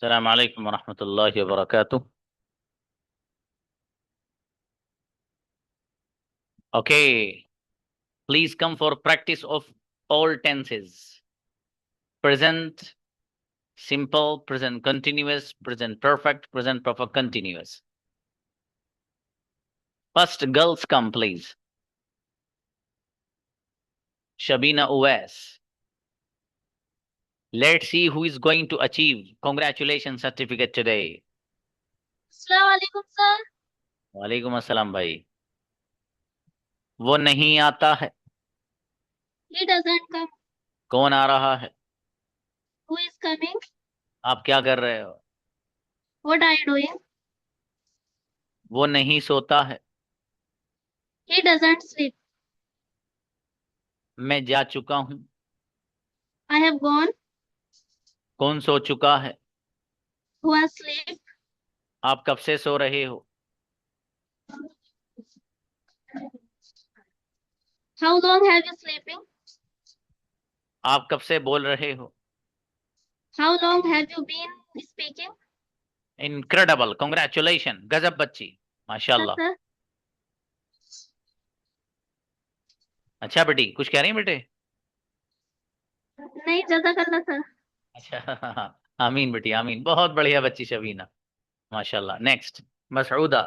Assalamu alaikum wa rahmatullahi wa barakatuh. Okay, please come for practice of all tenses. Present simple, present continuous, present perfect continuous. First, girls come, please. Shabina Uwais. Let's see who is going to achieve congratulations certificate today. अस्सलाम वालेकुम sir. वालेकुम अस्सलाम भाई। वो नहीं आता है। He doesn't come. कौन आ रहा है? Who is coming? आप क्या कर रहे हो? What are you doing? वो नहीं सोता है। He doesn't sleep. मैं जा चुका हूँ। I have gone. कौन सो चुका है? Who has sleep? आप कब से सो रहे हो? How long have you sleeping? आप कब से बोल रहे हो? How long have you been speaking? Incredible, congratulation, गजब बच्ची, Yes, माशाल्लाह। sir. अच्छा बेटी, कुछ कह रही हैं बेटे? नहीं जज़ाकल्लाह सर। अच्छा आमीन बेटी आमीन, बहुत बढ़िया बच्ची शबीना, माशाल्लाह। नेक्स्ट, मसऊदा।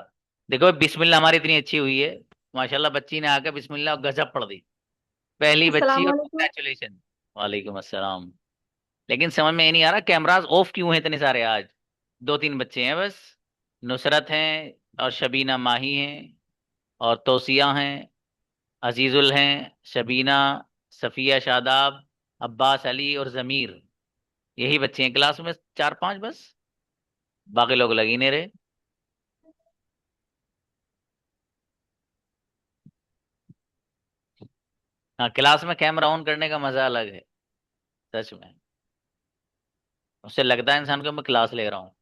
देखो बिस्मिल्लाह हमारी इतनी अच्छी हुई है, माशाल्लाह बच्ची ने आकर बिस्मिल्लाह और गजब पढ़ दी, पहली बच्ची, अस्सलाम और वालेकुम। कॉन्ग्रेचुलेशन। वालेकुम अस्सलाम। लेकिन समझ में ये नहीं आ रहा कैमरास ऑफ क्यों हैं इतने सारे आज? दो तीन बच्चे हैं बस, नुसरत हैं और शबीना माही हैं और तौसिया हैं, अजीजुल हैं, शबीना, सफिया शादाब, अब्बास अली और जमीर। यही बच्चे हैं क्लास में, चार पांच बस, बाकी लोग लग ही नहीं रहे। हाँ, क्लास में कैमरा ऑन करने का मजा अलग है, सच में। उससे लगता है इंसान को मैं क्लास ले रहा हूँ।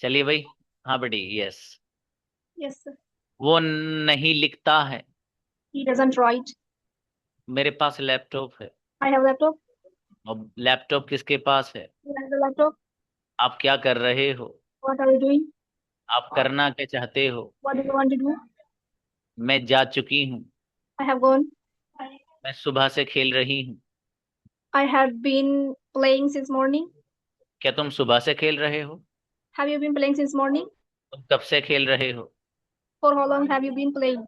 चलिए भाई। हाँ बेटी, यस। Yes, sir. वो नहीं लिखता है। He doesn't write. मेरे पास लैपटॉप है। I have laptop. अब लैपटॉप किसके पास है? You have the laptop. आप क्या कर रहे हो? What are you doing? आप करना क्या चाहते हो? What do you want to do? मैं जा चुकी हूँ। I have gone. मैं सुबह से खेल रही हूँ। I have been playing since morning. क्या तुम सुबह से खेल रहे हो? Have you been playing since morning? तुम कब से खेल रहे हो? For how long have you been playing?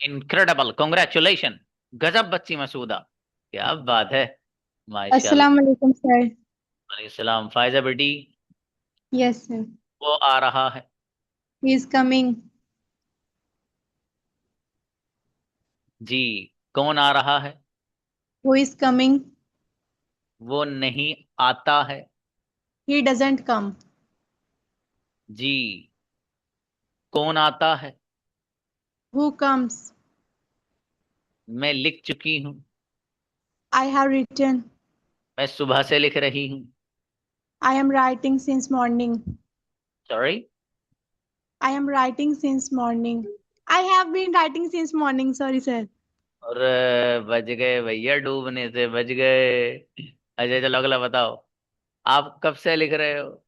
Incredible, congratulation, गजब बच्ची मसूदा, क्या बात है, अस्सलाम माशाल्लाह। वालेकुम सर। वालेकुम सलाम फायजा बेटी। Yes sir. वो आ रहा है। He is coming. जी। कौन आ रहा है? Who is coming. वो नहीं आता है। He doesn't come. जी। कौन आता है? Who comes. मैं लिख चुकी हूँ। I have written. मैं सुबह से लिख रही हूँ। I am writing since morning. Sorry. I am writing since morning. I have been writing since morning, sorry sir. और बच गए भैया, डूबने से बच गए। अच्छा चलो अगला बताओ, आप कब से लिख रहे हो?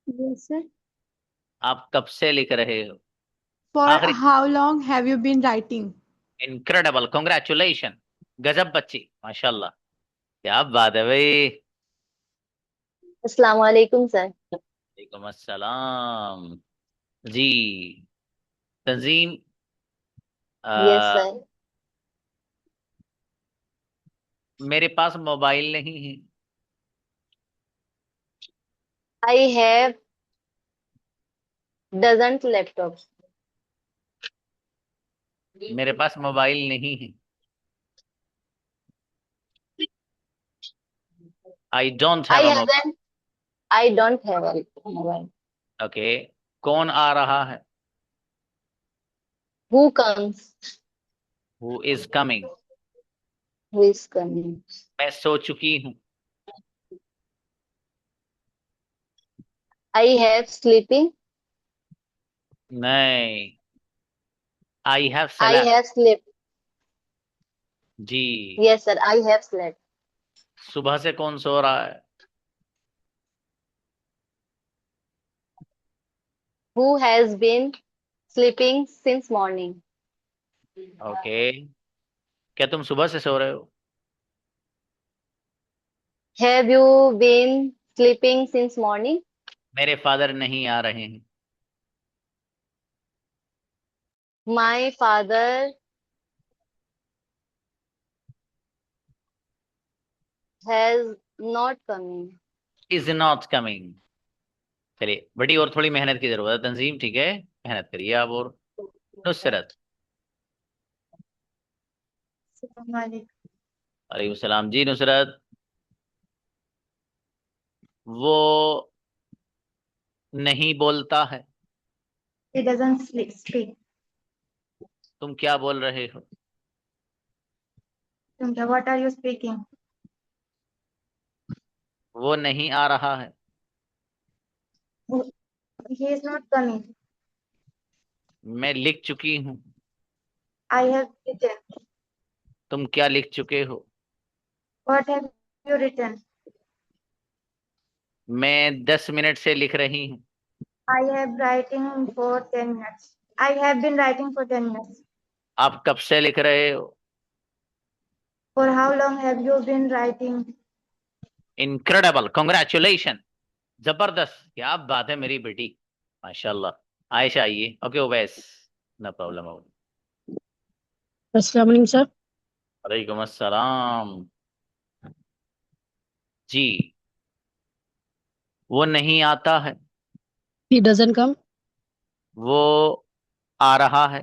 Yes sir. आप कब से लिख रहे हो? फॉर आखिरी। How long have you been writing. Incredible, congratulation, गजब बच्ची, माशाल्लाह, क्या बात है भाई। अस्सलाम वालेकुम सर। वालेकुम अस्सलाम। जी। तंजीम। Yes uh, sir. मेरे पास मोबाइल नहीं है। I have doesn't laptop. मेरे पास मोबाइल नहीं है। I don't have I a mobile. Haven't I don't have a mobile. Okay. कौन आ रहा है? Who comes. Who is coming. Who is coming. मैं सो चुकी हूँ। I have sleeping. नहीं, I have I slept. Have sleep. जी। Yes, sir. I have slept. सुबह से कौन सो रहा है? Who has been sleeping since morning? Okay. क्या तुम सुबह से सो रहे हो? Have you been sleeping since morning? मेरे फादर नहीं आ रहे हैं। My father has not coming. Is not coming. चलिए, बड़ी और थोड़ी मेहनत की जरूरत है तंजीम, ठीक है? मेहनत करिए आप। और नुसरत। वालेकुम सलाम जी नुसरत। वो नहीं बोलता है। He doesn't speak. तुम क्या बोल रहे हो? Tunja, what are you speaking? वो नहीं आ रहा है। He is not coming. मैं लिख चुकी हूँ। I have written. तुम क्या लिख चुके हो? What have you written? मैं 10 मिनट से लिख रही हूँ। I have writing for 10 minutes. I have been writing for 10 minutes. आप कब से लिख रहे हो? For how long have you been writing? Incredible, congratulation. जबरदस्त, क्या बात है मेरी बेटी, माशाल्लाह। आयशा आइए। Okay Owais, no problem. अस्सलाम वालेकुम सर। वालेकुम अस्सलाम। जी। वो नहीं आता है। He doesn't come. वो आ रहा है।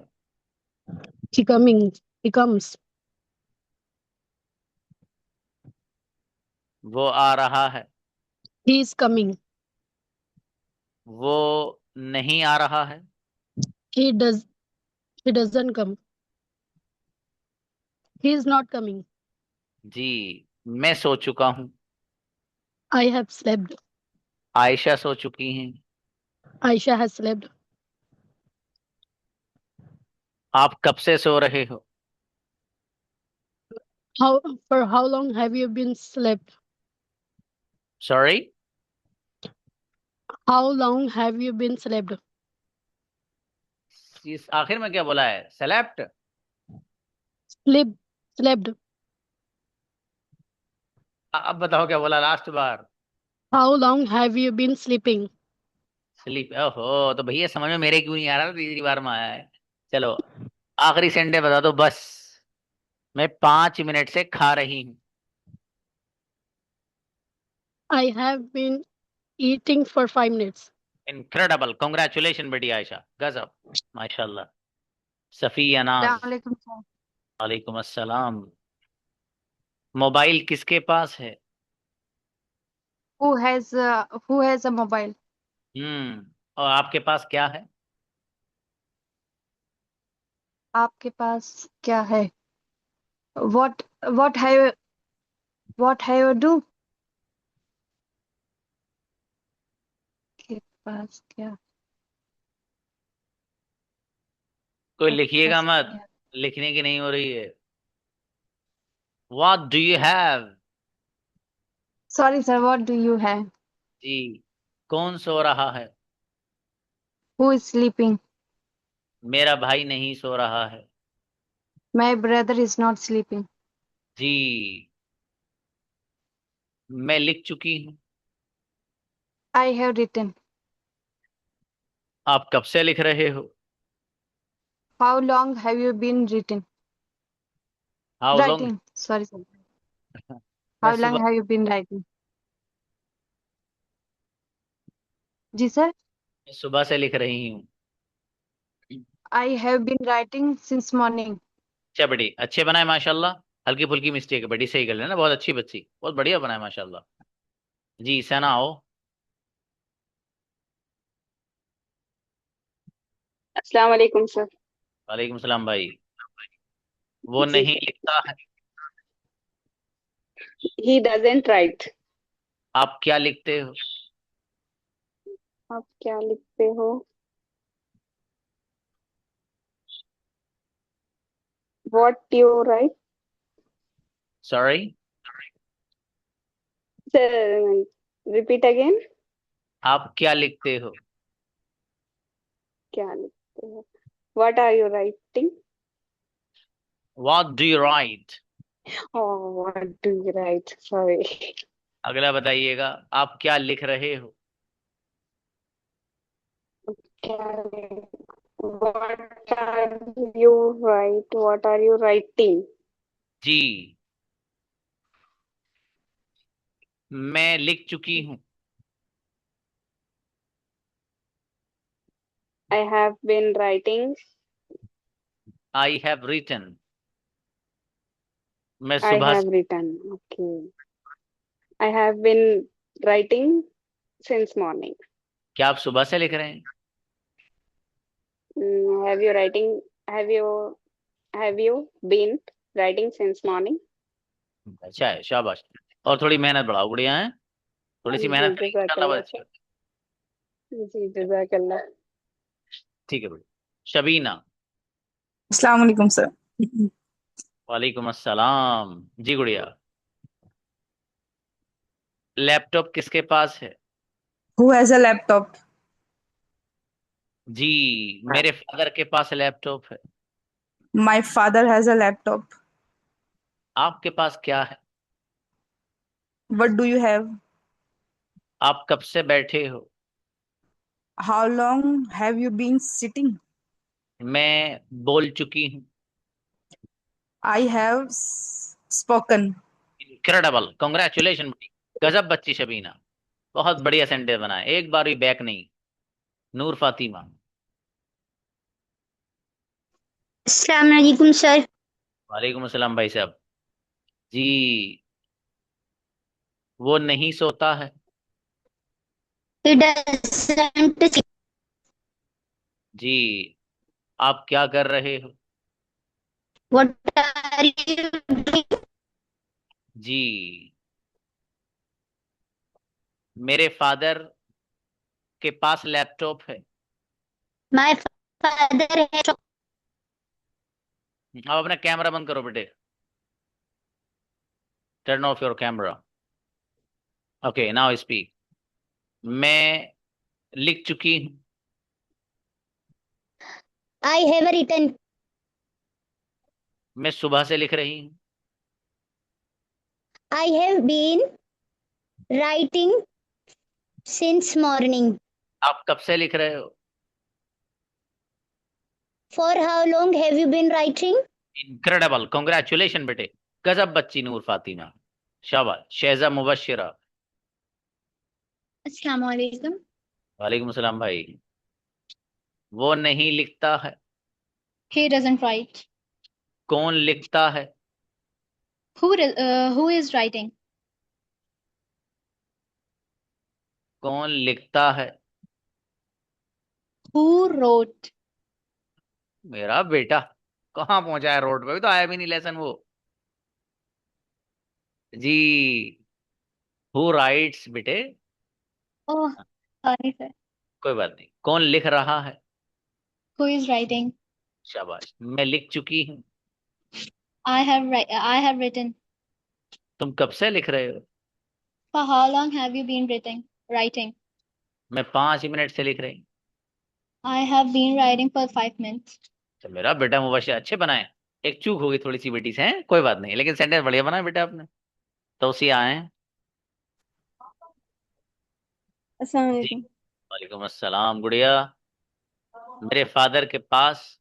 He coming. He comes. वो आ रहा है। He is coming. वो नहीं आ रहा है। He does. He doesn't come. He is not coming. जी। मैं सो चुका हूँ। I have slept. आयशा सो चुकी हैं। Aisha has slept. आप कब से सो रहे हो? How for how long have you been slept? Sorry. How long have you been slept? इस आखिर में क्या बोला है? सेलेप्ट। Sleep. Slept. अब बताओ क्या बोला last bar? How long have you been sleeping? Sleep. ओहो, तो भैया समझ में मेरे क्यों नहीं आ रहा? तीसरी बार में आया है। चलो, आखिरी सेंटेंस बता दो बस। मैं 5 मिनट से खा रही हूँ। I have been eating for 5 minutes. Incredible, congratulation बेटी आयशा, गजब, माशाल्लाह। सफिया नाज। Assalamualaikum, sir. वालेकुम अस्सलाम। मोबाइल किसके पास है? Who has a mobile? और आपके पास क्या है? आपके पास क्या है? What what have what have you do? के पास क्या? कोई आपके लिखिएगा पास मत, क्या? लिखने की नहीं हो रही है। What do you have? Sorry, sir. What do you have? जी। कौन सो रहा है? Who is sleeping? मेरा भाई नहीं सो रहा है। My brother is not sleeping. जी। मैं लिख चुकी हूँ। I have written. आप कब से लिख रहे हो? How long have you been written? How long? Writing. Sorry, sir. मैं How long सुबह have you been writing? जी सर. सुबह से लिख रही हूँ। I have been writing since morning. अच्छा बेटी, अच्छे बनाए माशाल्लाह। हल्की फुल्की मिस्टेक है बेटी, सही कर लेना। बहुत अच्छी बच्ची, बहुत बढ़िया बनाए माशाल्लाह। जी सना आओ। अस्सलाम वालेकुम सर। वालेकुम सलाम भाई। वो जी, नहीं लिखता है। He doesn't right. आप क्या लिखते हो? आप क्या लिखते हो? What you right? Sorry, Sir, repeat again. आप क्या लिखते हो? क्या लिखते हो? What are you writing? What do you write? Oh, what do you write? Sorry. अगला बताइएगा, आप क्या लिख रहे हो? What are you write? What are you writing? जी, मैं लिख चुकी हूँ। I have been writing. I have written. मैं I सुबह have से, written. Okay. I have been writing since morning. क्या आप सुबह से लिख रहे हैं? Have you writing? Have you been writing since morning? अच्छा है, शाबाश। और थोड़ी मेहनत बढ़ाओ, बढ़िया है। थोड़ी सी जी मेहनत करेंगे इंशाल्लाह जज़ाकल्लाह बस। सर। जी जज़ाकल्लाह। ठीक है बेटा। शबीना। अस्सलाम वालेकुम सर। वालेकुम अस्सलाम। जी गुड़िया, लैपटॉप किसके पास है? Who has a laptop? जी, मेरे फादर के पास लैपटॉप है। My father has a laptop. आपके पास क्या है? What do you have? आप कब से बैठे हो? How long have you been sitting? मैं बोल चुकी हूँ। I have spoken. Incredible, congratulation. गजब बच्ची शबीना, बहुत बढ़िया सेंटेंस बनाया, एक बार भी बैक नहीं। नूर फातिमा। अस्सलाम वालेकुम सर। वालेकुम अस्सलाम भाई साहब। जी, वो नहीं सोता है। He doesn't sleep. जी, आप क्या कर रहे हो? What are you doing? जी, मेरे फादर के पास लैपटॉप है। My father has अब अपना कैमरा बंद करो बेटे, turn off your camera. Okay, now speak. मैं लिख चुकी हूँ। I have written. मैं सुबह से लिख रही हूँ। I have been writing since morning. आप कब से लिख रहे हो? For how long have you been writing? Incredible, congratulation बेटे, गजब बच्ची नूर फातिमा, शाबाश। शहजा मुबशिरा। अस्सलाम वालेकुम। वालेकुम सलाम भाई। वो नहीं लिखता है। He doesn't write. कौन लिखता है? Who is writing? कौन लिखता है? Who wrote? मेरा बेटा कहाँ पहुंचा है, रोड पे भी तो आया भी नहीं लेसन वो। जी, हु राइट्स बेटे? Oh, sorry sir. कोई बात नहीं, कौन लिख रहा है? Who is writing? शाबाश, मैं लिख चुकी हूँ। I have written. तुम कब से लिख रहे हो? For how long have you been writing? मैं 5 मिनट से लिख रही। I have been writing for 5 minutes. तो मेरा बेटा मुबशिर अच्छे बनाए। एक चूक हो गई थोड़ी सी बेटी से, है कोई बात नहीं, लेकिन सेंटेंस बढ़िया बनाया बेटा आपने। तौसिया आए। अस्सलाम जी, वालेकुम। वालेकुम अस्सलाम गुड़िया। मेरे फादर के पास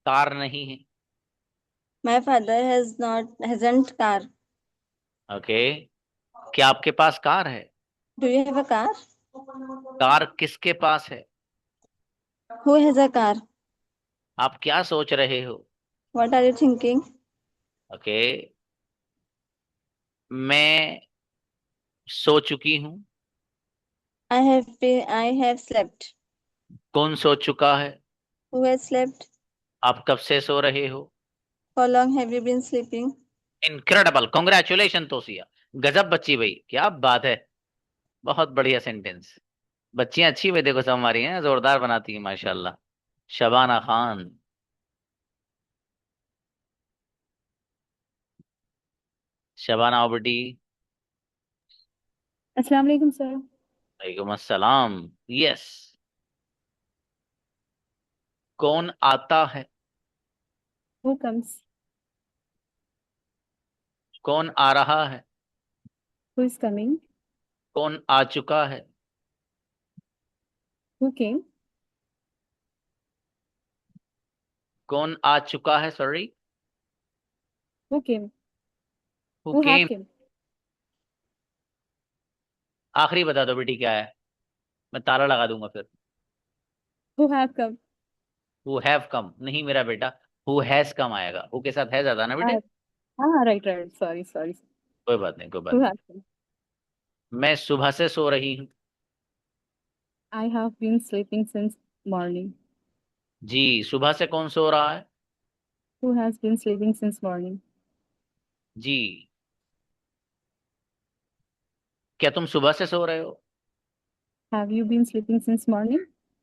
कार नहीं है। My father hasn't car. Okay, क्या आपके पास कार है? Do you have a car? Car किसके पास है? Who has a car? आप क्या सोच रहे हो? What are you thinking? Okay, मैं सो चुकी हूँ। I have slept. कौन सो चुका है? Who has slept? आप कब से सो रहे हो? How long have you been sleeping? Incredible, congratulation Tosiya, गजब बच्ची भाई, क्या बात है, बहुत बढ़िया सेंटेंस। बच्चियां अच्छी हुई देखो, सब हमारी हैं, जोरदार बनाती हैं माशाल्लाह। शबाना खान। शबाना आओ बेटी। अस्सलाम वालेकुम सर। वालेकुम अस्सलाम। यस। कौन आता है? Who comes? कौन आ रहा है? Who is coming? कौन आ चुका है? Who came? कौन आ चुका है? Sorry. Who came? Who Who have came? came? आखिरी बता दो बेटी क्या है, मैं ताला लगा दूंगा फिर। Who have come? Who have come नहीं मेरा बेटा, हु हैज कम आएगा। हु के साथ है ज्यादा ना बेटे। Ah, ah, right, right. Sorry, sorry. कोई बात नहीं, कोई बात Who नहीं। have come? मैं सुबह से सो रही हूँ। I have been sleeping since morning. जी, सुबह से कौन सो रहा है? Who has been sleeping since morning? जी। क्या तुम सुबह से सो रहे हो? Have you been sleeping since morning?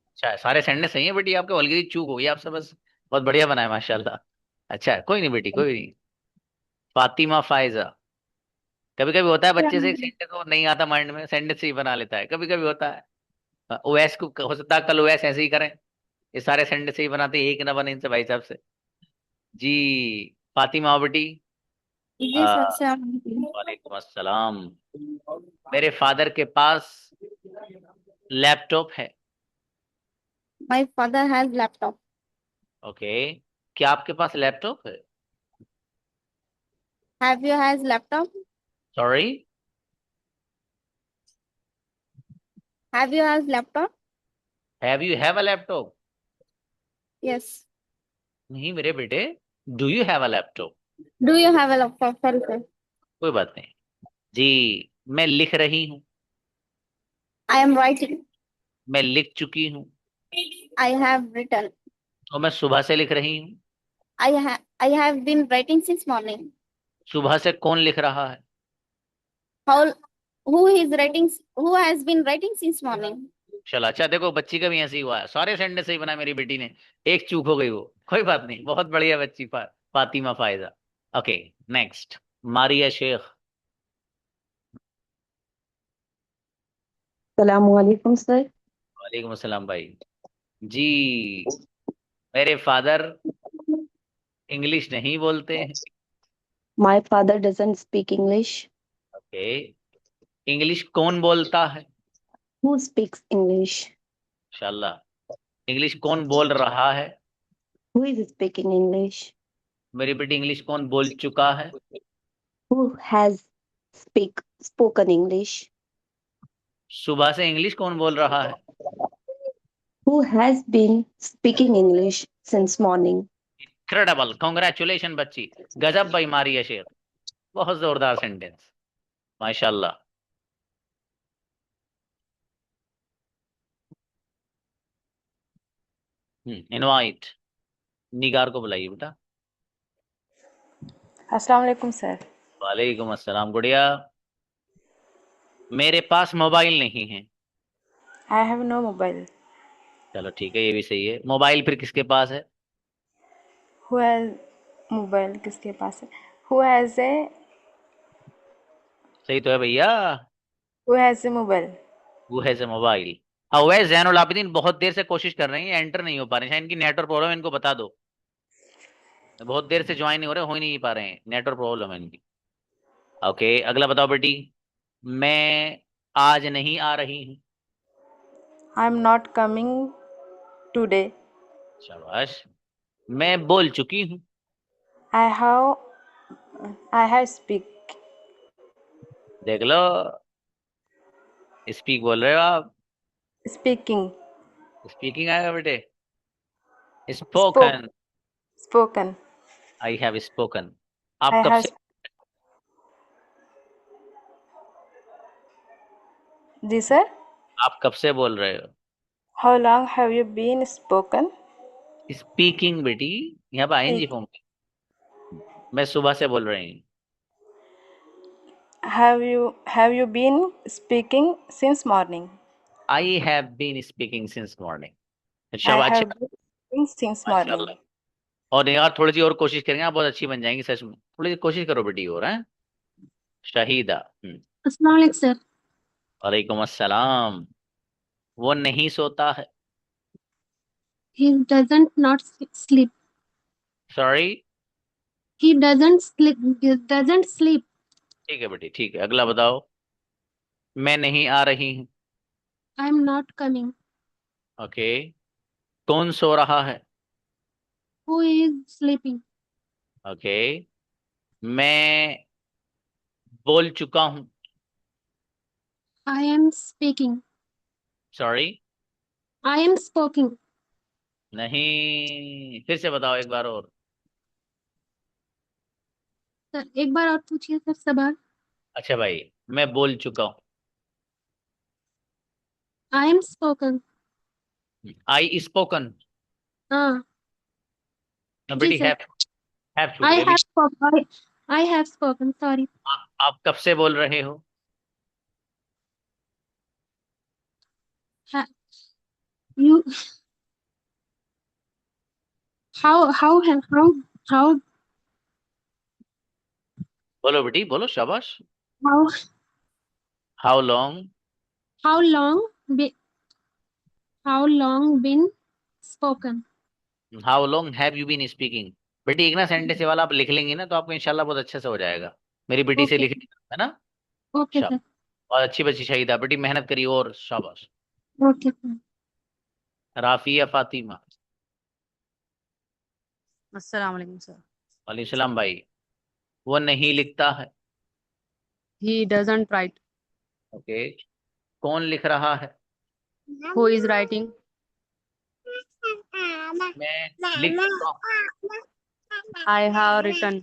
अच्छा है, सारे सेंटेंस सही है बेटी आपके, वल्गैरिटी चूक हो गई आपसे बस। बहुत बढ़िया बनाया माशाल्लाह। अच्छा है, कोई नहीं बेटी, कोई नहीं। फातिमा फायजा। कभी कभी होता है बच्चे से एक सेंटेंस को नहीं आता माइंड में, सेंटेंस ही बना लेता है, कभी कभी होता है। ओएस को हो सकता है कल ओएस ऐसे ही करें, ये सारे सेंटेंस ही बनाते हैं, एक ना बने इनसे भाई साहब से। जी। फातिमा आओ बेटी। जी आ, सर, अस्सलाम वालेकुम। वालेकुम अस्सलाम। मेरे फादर के पास लैपटॉप है। My father has laptop. Okay. क्या आपके पास लैपटॉप है? Have you has laptop? Sorry. Have you has laptop? Have you have a laptop? Yes. नहीं मेरे बेटे, do you have a laptop. Do you have a laptop? Sorry, sir. कोई बात नहीं। जी। मैं लिख रही हूँ। I am writing. मैं लिख चुकी हूँ। I have written. और मैं सुबह से लिख रही हूँ। I have been writing since morning. सुबह से कौन लिख रहा है? How who is writing? Who has been writing since morning? चलो अच्छा, देखो बच्ची का भी ऐसे ही हुआ है, सारे सेंटेंस सही बनाए मेरी बेटी ने, एक चूक हो गई वो, कोई बात नहीं, बहुत बढ़िया बच्ची Fatima Faiza. Okay. Next. Maria Shaikh. सलामुअलैकुम सर। वालेकुम अस्सलाम भाई। जी। मेरे फादर इंग्लिश नहीं बोलते हैं। My father doesn't speak English. Okay. English कौन बोलता है? Who speaks English? इंशाल्लाह। इंग्लिश कौन बोल रहा है? Who is speaking English? मेरी बेटी इंग्लिश कौन बोल चुका है? Who has spoken English? सुबह से इंग्लिश कौन बोल रहा है? Who has been speaking English since morning? Incredible, congratulation बच्ची, गजब भाई मारिया शेख, बहुत जोरदार सेंटेंस, माशाल्लाह। इनवाइट निगार को बुलाइए बेटा। अस्सलाम वालेकुम सर। वालेकुम अस्सलाम गुड़िया। मेरे पास मोबाइल नहीं है। I have no mobile. चलो ठीक है, ये भी सही है। मोबाइल फिर किसके पास है? हु हैज मोबाइल किसके पास है? हु हैज ए सही तो है भैया। Who has a mobile. वो है मोबाइल। हाँ वह जैनुल आबिदीन बहुत देर से कोशिश कर रहे हैं, एंटर नहीं हो पा रहे हैं, शायद इनकी नेटवर्क प्रॉब्लम है, इनको बता दो। बहुत देर से ज्वाइन नहीं हो रहे, हो ही नहीं पा रहे हैं, नेटवर्क प्रॉब्लम है इनकी। ओके, अगला बताओ बेटी। मैं आज नहीं आ रही हूँ। I am not coming today. शाबाश। मैं बोल चुकी हूँ। I have speak. देख लो, स्पीक बोल रहे हो आप। स्पीकिंग। स्पीकिंग आएगा बेटे। Spoke. Spoken. Spoken. I have spoken. आप आई कब हैव। से जी सर। आप कब से बोल रहे हो? How long have you been spoken? Speaking बेटी, यहाँ पे आईएनजी फॉर्म में। मैं सुबह से बोल रही हूँ। Have you been speaking since morning? I have been speaking since morning. I शाबाश, हैव अच्छा। Been speaking since morning. माशाल्लाह। और यार थोड़ी सी और कोशिश करेंगे, आप बहुत अच्छी बन जाएंगी सच में, थोड़ी सी कोशिश करो बेटी और, हैं। शहीदा। अस्सलाम वालेकुम सर। वालेकुम अस्सलाम। वो नहीं सोता है। He doesn't not sleep. Sorry. He doesn't sleep. He doesn't sleep. ठीक है बेटी, ठीक है, अगला बताओ। मैं नहीं आ रही हूँ। I am not coming. Okay. कौन सो रहा है। Who is sleeping? ओके। मैं बोल चुका हूँ। I am speaking. Sorry. I am speaking. नहीं, फिर से बताओ एक बार और। सर एक बार और पूछिए सर सवाल। अच्छा भाई, मैं बोल चुका हूँ। I am spoken. I spoken. हाँ जी बेटी सर। हैव छूट I गया have अभी। spoken. I have spoken. Sorry. आप कब से बोल रहे हो। Ha, you how बोलो बेटी, बोलो, शाबाश। how how long. how long be how long been spoken? How long have you been speaking. बेटी एक ना सेंटेंस वाला आप लिख लेंगी ना तो आपको इंशाल्लाह बहुत अच्छे से हो जाएगा। मेरी बेटी से Okay. लिख है ना। Okay शाबाश। sir. और अच्छी बच्ची शहीदा, बेटी मेहनत करिए और शाबाश। Okay sir. राफिया फातिमा। अस्सलाम वालेकुम सर। वालेकुम सलाम भाई। वो नहीं लिखता है। He doesn't write. ओके। कौन लिख रहा है। Who is writing? मैं लिख चुका हूँ। I have written.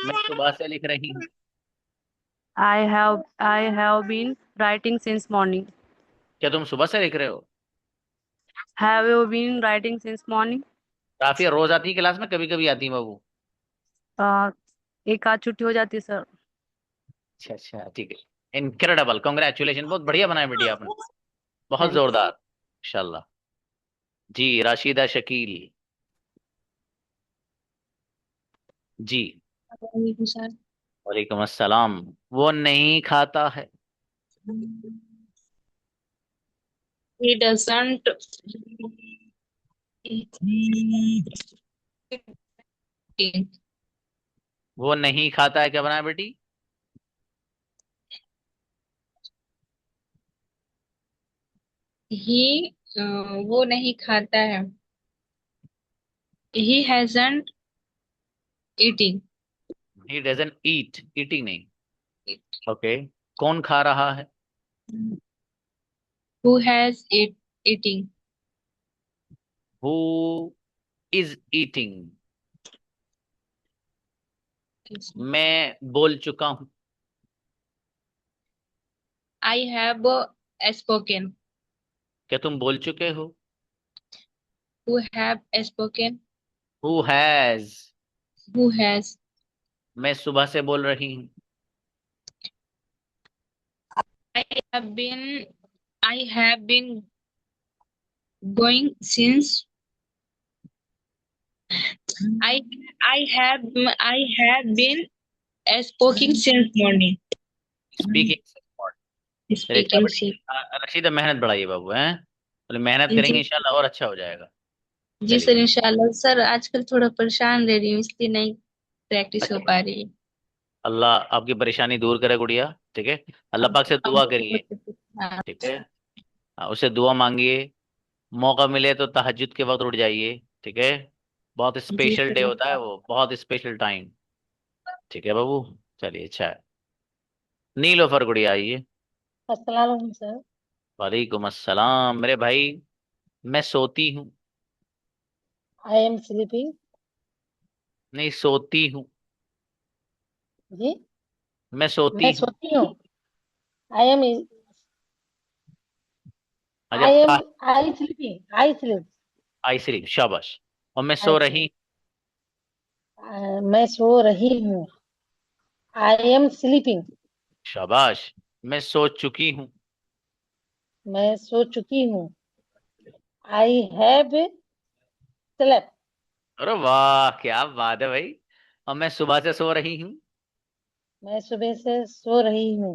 मैं सुबह से लिख रही हूँ। I have been writing since morning. क्या तुम सुबह से लिख रहे हो। Have you been writing since morning? Rafia रोज आती है क्लास में, कभी कभी आती है बाबू। एक आध छुट्टी हो जाती है सर। अच्छा अच्छा, ठीक है। इनक्रेडिबल, कॉन्ग्रेचुलेशन, बहुत बढ़िया बनाया बेटी आपने। बहुत थैंक्स। जोरदार। इंशाल्लाह। जी, राशिदा शकील। जी। सर। वालेकुम अस्सलाम। वो नहीं खाता है। He doesn't eat. वो नहीं खाता है, क्या बनाया बेटी। वो नहीं खाता है। He hasn't eating. He doesn't eat, eating नहीं। ओके। कौन खा रहा है। Who has eating? Who is eating. मैं बोल चुका हूँ। I have spoken. क्या तुम बोल चुके हो। Who have spoken? Who has. Who has? मैं सुबह से बोल रही हूँ। I have been. I have been going since. I I have been speaking since morning. Speaking. चलिए अच्छा Speaking बेटी। since. रशीदा मेहनत बढ़ाइए बाबू, हैं बोले मेहनत करेंगे जी इंशाल्लाह और अच्छा हो जाएगा। जी सर चलिए। इंशाल्लाह सर आजकल थोड़ा परेशान रह रही हूँ इसलिए नहीं प्रैक्टिस हो अच्छा। पा रही है। अल्लाह आपकी परेशानी दूर करे गुड़िया। ठीक है। अल्लाह पाक से दुआ करिए। हाँ ठीक है। उससे दुआ मांगिए। मौका मिले तो तहज्जुद के वक्त उठ जाइए। ठीक है। बहुत जी स्पेशल डे सर। होता है वो, बहुत स्पेशल टाइम। ठीक है बाबू। चलिए अच्छा है। नीलोफर गुड़िया आइए। अस्सलाम वालेकुम सर। वालेकुम अस्सलाम मेरे भाई। मैं सोती हूँ। I am sleeping. नहीं, सोती हूँ। जी मैं सोती मैं हूँ। सोती हूँ। आई एम अच्छा I am I sleeping I sleep. I सिर्फ शाबाश। और मैं सो अच्छा रही। मैं सो रही हूँ। I am sleeping. शाबाश। मैं सो चुकी हूँ। मैं सो चुकी हूँ। I have slept. अरे वाह, क्या बात है भाई। और मैं सुबह से सो रही हूँ। मैं सुबह से सो रही हूँ।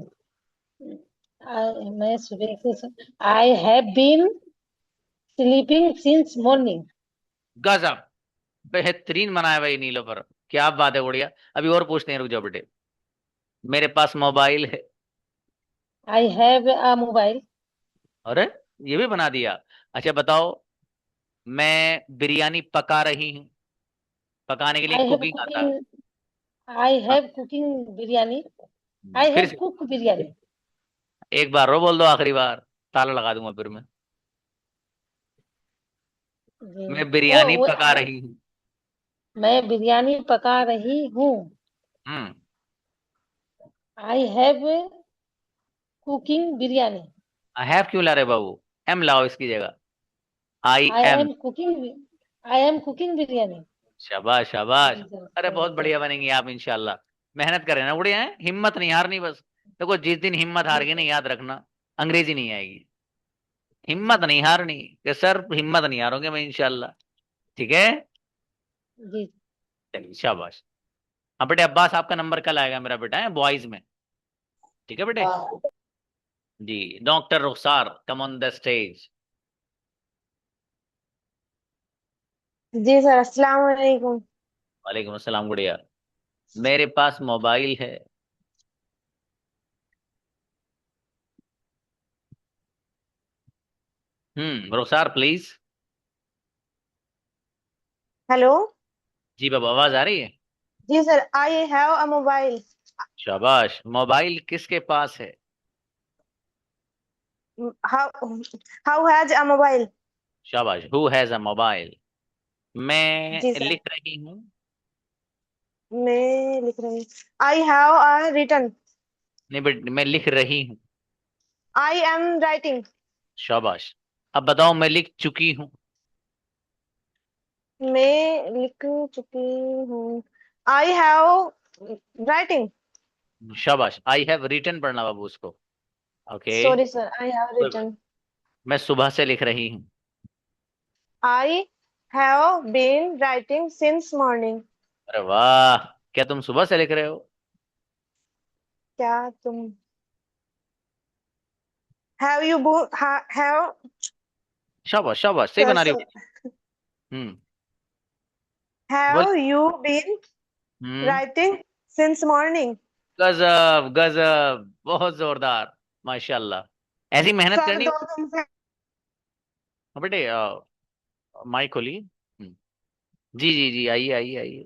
मैं सुबह से I have been sleeping since morning. गजब, बेहतरीन बनाया भाई नीलोफर, क्या बात है, बढ़िया। अभी और पूछते हैं, रुक जाओ बेटे। मेरे पास मोबाइल है। I have a mobile. अरे, ये भी बना दिया। अच्छा बताओ, मैं बिरयानी पका रही हूँ। पकाने के लिए आई हैव कुकिंग आता है। कुकिंग आई हाँ, हैव कुकिंग बिरयानी। आई फिर हैव से कुक बिरयानी। एक बार रो बोल दो, आखिरी बार, ताला लगा दूंगा फिर मैं। जी। मैं ओ, बिरयानी पका रही हूँ। मैं बिरयानी पका रही हूँ। हम्म। I have cooking biryani. I have क्यों ला रहे बाबू, एम लाओ इसकी जगह। I I am. Am cooking I am cooking biryani. शाबाश शाबाश। अरे बहुत जी बढ़िया बनेंगी आप इंशाल्लाह। मेहनत करें ना, बढ़िया है, हिम्मत नहीं हारनी बस। देखो जिस दिन हिम्मत हार गई ना, सर। याद रखना, अंग्रेजी नहीं आएगी। हिम्मत नहीं हारनी कि सर, हिम्मत नहीं हारोगे मैं इंशाल्लाह। ठीक है, जी। चलिए शाबाश। हाँ बेटे, अब्बास आपका नंबर कल आएगा मेरा बेटा, है बॉयज में। ठीक है बेटे। जी, doctor Rukhsar, come on the stage. जी सर, अस्सलाम वालेकुम। वालेकुम अस्सलाम, गुड़िया। मेरे पास मोबाइल है। रुखसार प्लीज। हेलो। जी बाबा, आवाज आ रही है? जी sir, I have a mobile. शाबाश, मोबाइल किसके पास है? How how has a mobile. शाबाश, हु हैज अ मोबाइल। मैं जी सर, लिख रही हूँ। मैं लिख रही हूँ। I have a written. नहीं बेट, मैं लिख रही हूँ। I am writing. शाबाश। अब बताओ, मैं लिख चुकी हूँ। मैं लिख चुकी हूँ। I have writing. शाबाश, आई हैव रिटन पढ़ना बाबू उसको। Okay. Sorry sir, I have कोई बात। रिटन। मैं सुबह से लिख रही हूँ। I have been writing since morning. अरे वाह, क्या तुम सुबह से लिख रहे हो? क्या तुम हैव यू हैव शाबाश शाबाश, सही बना रही सर, हो। हम्म। बोल। Have you been hmm. Writing since morning. गजब गजब, बहुत जोरदार, माशाल्लाह। ऐसी मेहनत सर करनी। 2 दिन से। हाँ बेटे, माइक खोलिए। जी जी जी, आइए आइए आइए।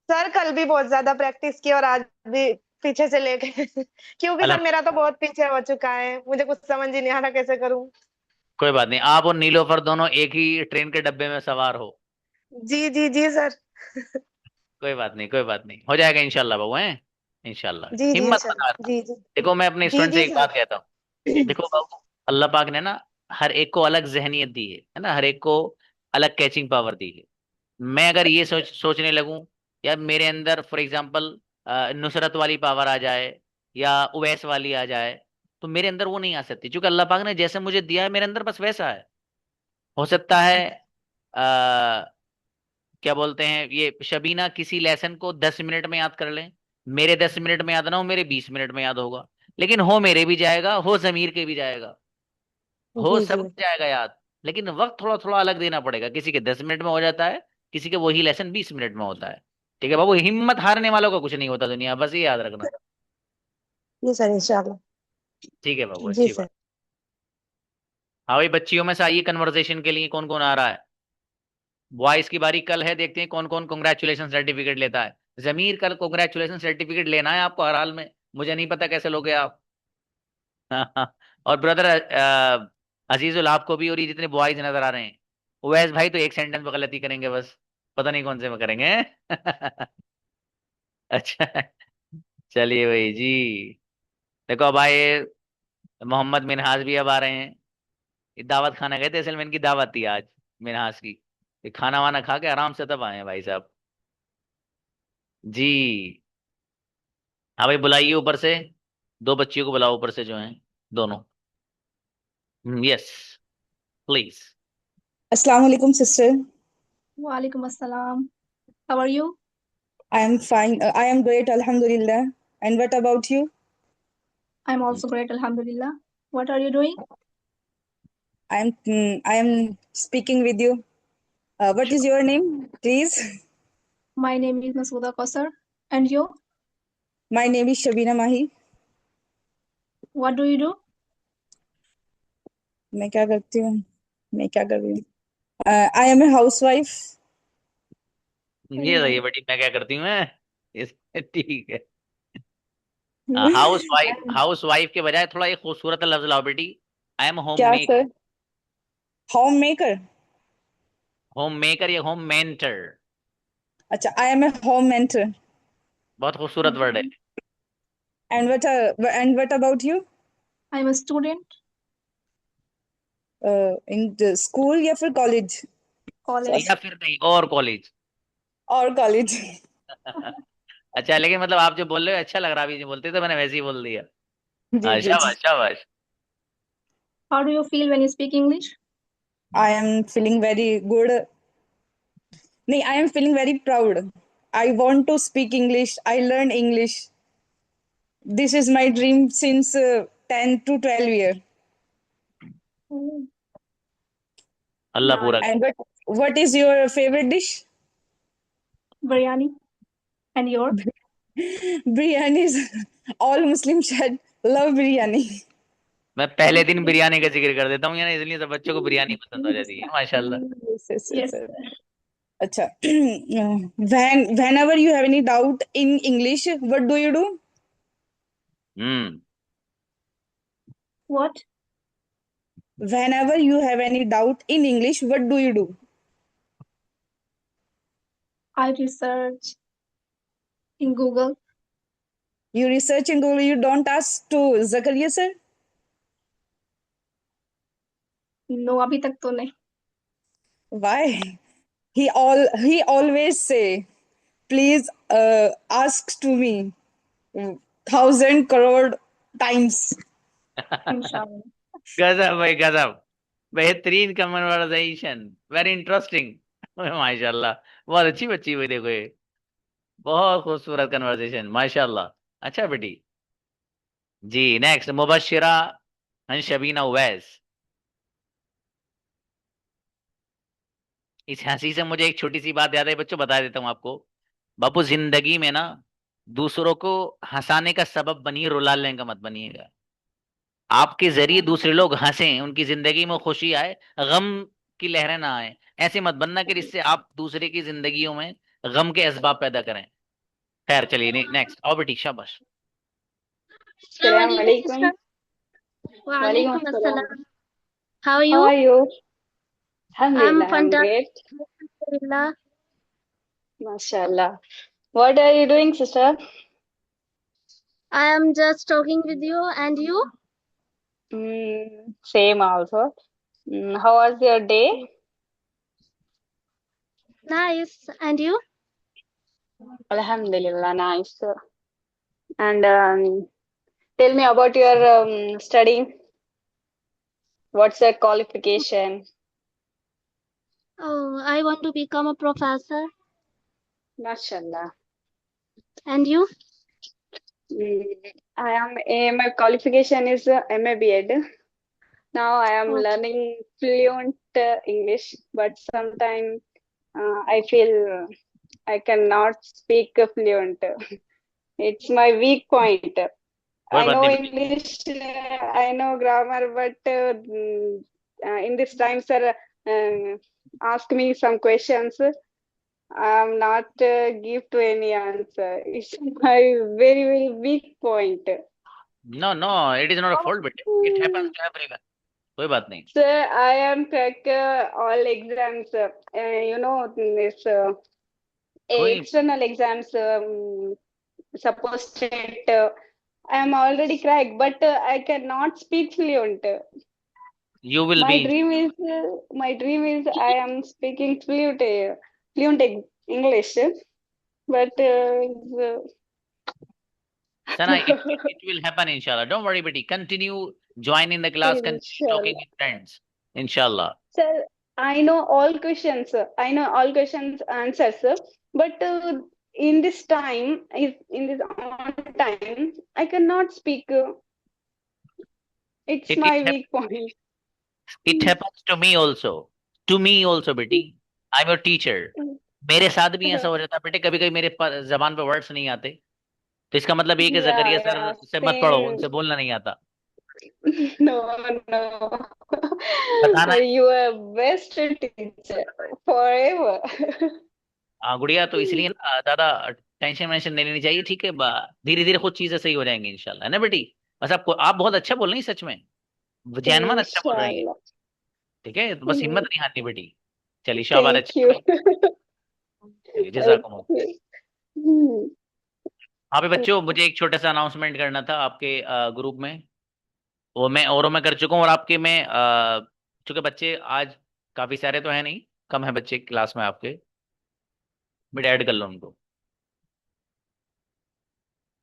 सर कल भी बहुत ज्यादा प्रैक्टिस की और आज भी पीछे से ले गए क्योंकि सर अलहमद मेरा तो बहुत पीछे हो चुका है, मुझे कुछ समझ ही नहीं आ रहा कैसे करूं। कोई बात नहीं, आप और नीलोफर दोनों एक ही ट्रेन के डब्बे में सवार हो। जी जी जी सर। कोई बात नहीं, कोई बात नहीं, हो जाएगा इंशाल्लाह बाबू, हैं इंशाल्लाह। जी जी हिम्मत सर। मत हारना। जी जी। देखो, मैं अपने जी स्टूडेंट से जी एक सर। बात कहता हूँ। देखो बाबू, अल्लाह पाक ने ना हर एक को अलग जहनियत दी है ना, हर एक को अलग कैचिंग पावर दी है। मैं अगर ये सोचने लगूं, या मेरे अंदर फॉर एग्जांपल नुसरत वाली पावर आ जाए, या उवैस वाली आ जाए, तो मेरे अंदर वो नहीं आ सकती, क्योंकि अल्लाह पाक ने जैसे मुझे दिया है मेरे अंदर बस वैसा है। हो सकता है क्या बोलते हैं, ये शबीना किसी लेसन को 10 मिनट में याद कर लें, मेरे 10 मिनट में याद ना हो, मेरे 20 मिनट में याद होगा। लेकिन हो मेरे भी जाएगा, हो जमीर के भी जाएगा, हो जी जी। सब जाएगा याद। लेकिन वक्त थोड़ा थोड़ा अलग देना पड़ेगा, किसी के 10 मिनट में हो जाता है, किसी के वही लेसन 20 मिनट में होता है। ठीक है बाबू, हिम्मत हारने वालों का कुछ नहीं होता दुनिया, बस ये याद रखना। जी सर, इंशाल्लाह। ठीक है बाबू, जी अच्छी सर। बात। हाँ भाई, बच्चियों में से आइए कन्वर्सेशन के लिए, कौन कौन आ रहा है? बॉयज की बारी कल है, देखते हैं कौन कौन कॉन्ग्रेचुलेशन सर्टिफिकेट लेता है। जमीर, कल कॉन्ग्रेचुलेशन सर्टिफिकेट लेना है आपको हर हाल में, मुझे नहीं पता कैसे लोगे आप। और ब्रदर अजीजुल, आपको भी, और ये जितने बॉयज नजर आ रहे हैं, उवैस भाई तो एक सेंटेंस में गलती करेंगे बस, पता नहीं कौन से में करेंगे। अच्छा, चलिए भाई जी। देखो अब आए, मोहम्मद मिनहाज भी अब आ रहे हैं। ये दावत खाना गए थे, असल में इनकी दावत थी आज, मिनहाज की। ये खाना वाना खा के आराम से तब आए हैं भाई साहब। जी। हाँ भाई, बुलाइए ऊपर से, दो बच्चियों को बुलाओ ऊपर से जो हैं, दोनों। Yes, please. Assalamu alaikum, sister. Walaikum assalam. How are you? I am fine. I am great, Alhamdulillah. And what about you? I'm also great, Alhamdulillah. What are you doing? I am speaking with you. What is your name, please? My name is Masouda Kausar. And you? My name is Shabina Mahi. What do you do? मैं क्या करती हूँ? मैं क्या कर रही हूँ? I am a housewife. ये सही है बेटी, मैं क्या करती हूँ मैं ठीक है। हाउस वाइफ के बजाय थोड़ा एक खूबसूरत लफ्ज लाओ बेटी। आई एम होम क्या maker. Sir? Homemaker. Home maker या होम मेंटर, अच्छा, I am a home mentor. बहुत खूबसूरत वर्ड है। And what about you? I'm a student. In the school या फिर college? College. या फिर नहीं और कॉलेज। और college. अच्छा, लेकिन मतलब आप जो बोल रहे हो अच्छा लग रहा, अभी जो बोलते तो मैंने वैसे ही बोल दिया। जी जी शाबाश जी. शाबाश। How do you feel when you speak English? I am feeling very good. नहीं, I am feeling very proud. I want to speak English. I learn English. This is my dream since 10 to 12 years. अल्लाह पूरा Nice. करे। And what is your favorite dish? Biryani. And your? Biryani is all Muslim should love biryani. मैं पहले दिन बिरयानी का जिक्र कर देता हूँ यार, इसलिए सब बच्चों को बिरयानी पसंद हो जाती है माशाल्लाह। Yes, yes, yes, Yes. sir. अच्छा. Whenever you have any doubt in English, what do you do? Hmm. What? Whenever you have any doubt in English, what do you do? I research in Google. You research in Google. You don't ask to Zakaria sir? No, अभी तक तो नहीं. Why? He always say, please ask to me 1,000 crore times. Inshallah. गजब भाई गजब, बेहतरीन conversation, very interesting माशाल्लाह। बहुत अच्छी बच्ची हुई देखो ये, बहुत खूबसूरत कन्वर्सेशन माशाल्लाह। अच्छा बेटी जी, नेक्स्ट मुबशिरा एंड शबीना उवैस। इस हंसी से मुझे एक छोटी सी बात याद है बच्चों, बता देता हूँ आपको। बापू जिंदगी में ना दूसरों को हंसाने का सबब बनिए, रुलाने का मत बनिएगा। आपके जरिए दूसरे लोग हंसें, उनकी जिंदगी में खुशी आए, गम की लहरें ना आए। ऐसे मत बनना कि जिससे आप दूसरे की जिंदगियों में गम के असबाब पैदा करें। खैर चलिए नेक्स्ट, आओ बेटी शाबाश। Assalamu alaikum. Walaikum Walaikum assalam. assalam. How are How you? are you? I'm Alhamdulillah, I'm fantastic. great. Alhamdulillah. MashaAllah. What are you doing, sister? I am just talking with you, and you? Same also. How was your day? Nice. And you? Alhamdulillah, nice. And tell me about your studying. What's your qualification? Oh, I want to become a professor. MashaAllah. And you? My qualification is MA B.Ed. Now I am Okay. learning fluent English, but sometimes I feel I cannot speak fluent. It's my weak point. कोई I बात know नहीं बेटी। English, I know grammar, but in this time, sir, ask me some questions. I'm not give to any answer. It's my very, very weak point. No no, it is not a fault बेटे, it happens to everyone, कोई बात नहीं। Sir, I am crack all exams. You know this कोई external exams, suppose state. I am already cracked, but I cannot speak fluent. You will be. My dream is I am speaking fluent English, but Sana, it will happen inshallah. Don't worry, Betty. Continue, join in the class, continue talking inshallah. with friends. Inshallah. Sir, I know all questions. I know all questions answers, but in this time, in this on time, I cannot speak. It's It my it weak point. happens to me also बेटी. I'm your teacher. मेरे साथ भी ऐसा हो जाता है बेटे, कभी कभी मेरे जबान पे वर्ड्स नहीं आते, तो इसका मतलब ये कि Yeah, जकरिया yeah, सर से मत पढ़ो, same. उनसे बोलना नहीं आता. No, no. बताना है. You are best teacher forever. हाँ गुड़िया, तो इसलिए ना ज्यादा टेंशन वेंशन नहीं लेनी चाहिए, ठीक है. धीरे धीरे खुद चीजें सही हो जाएंगी इंशाल्लाह, है ना बेटी. बस आपको, आप बहुत अच्छा बोल रही हैं सच में, जैनवन अच्छा बोल रही हैं. Inshallah. ठीक है, तो बस हिम्मत नहीं हारनी बेटी. चलिए शाबाश, Thank अच्छा. you. चलिए जज़ाकुमुल्लाह. Okay. Hmm. हाँ पे बच्चों, मुझे एक छोटा सा अनाउंसमेंट करना था आपके ग्रुप में. वो मैं औरों में कर चुका हूँ, और आपके में चूंकि बच्चे आज काफी सारे तो है नहीं, कम है बच्चे क्लास में आपके, बट ऐड कर लो उनको.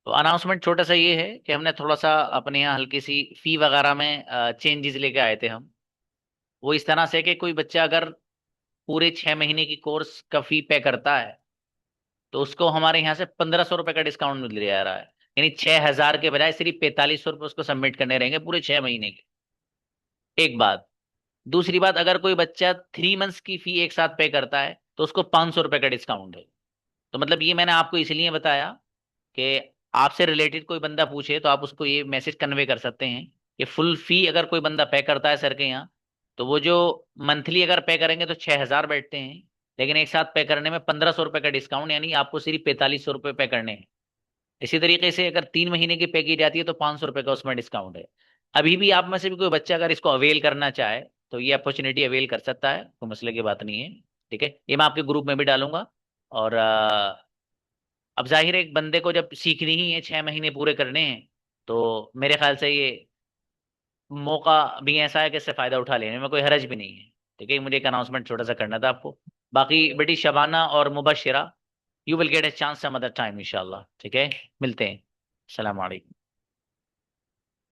तो अनाउंसमेंट छोटा सा ये है कि हमने थोड़ा सा अपने यहाँ हल्की सी फी वगैरह में चेंजेस लेके आए थे हम. वो इस तरह से कि कोई बच्चा अगर पूरे 6 महीने की कोर्स का फी पे करता है, तो उसको हमारे यहाँ से 1500 रुपये का डिस्काउंट मिल रहा है. यानी 6000 के बजाय सिर्फ 4500 रुपये उसको सबमिट करने रहेंगे पूरे 6 महीने के. एक बात. दूसरी बात, अगर कोई बच्चा 3 मंथ्स की फी एक साथ पे करता है तो उसको 500 रुपये का डिस्काउंट है. तो मतलब ये मैंने आपको इसलिए बताया कि आपसे रिलेटेड कोई बंदा पूछे तो आप उसको ये मैसेज कन्वे कर सकते हैं कि फुल फी अगर कोई बंदा पे करता है सर के यहाँ, तो वो जो मंथली अगर पे करेंगे तो 6000 बैठते हैं, लेकिन एक साथ पे करने में 1500 रुपये का डिस्काउंट, यानी आपको सिर्फ 4500 रुपये पे करने हैं. इसी तरीके से अगर 3 महीने की पे की जाती है तो 500 रुपये का उसमें डिस्काउंट है. अभी भी आप में से भी कोई बच्चा अगर इसको अवेल करना चाहे तो ये अपॉर्चुनिटी अवेल कर सकता है, कोई मसले की बात नहीं है. ठीक है, ये मैं आपके ग्रुप में भी डालूंगा. और अब जाहिर है एक बंदे को जब सीखनी ही है, 6 महीने पूरे करने हैं, तो मेरे ख्याल से ये मौका भी ऐसा है कि इससे फायदा उठा लेने में कोई हरज भी नहीं है. ठीक है, मुझे एक अनाउंसमेंट छोटा सा करना था आपको. बाकी बेटी शबाना और Mubashira, you will get a chance some other time इंशाल्लाह. ठीक है, मिलते हैं. अस्सलाम वालेकुम.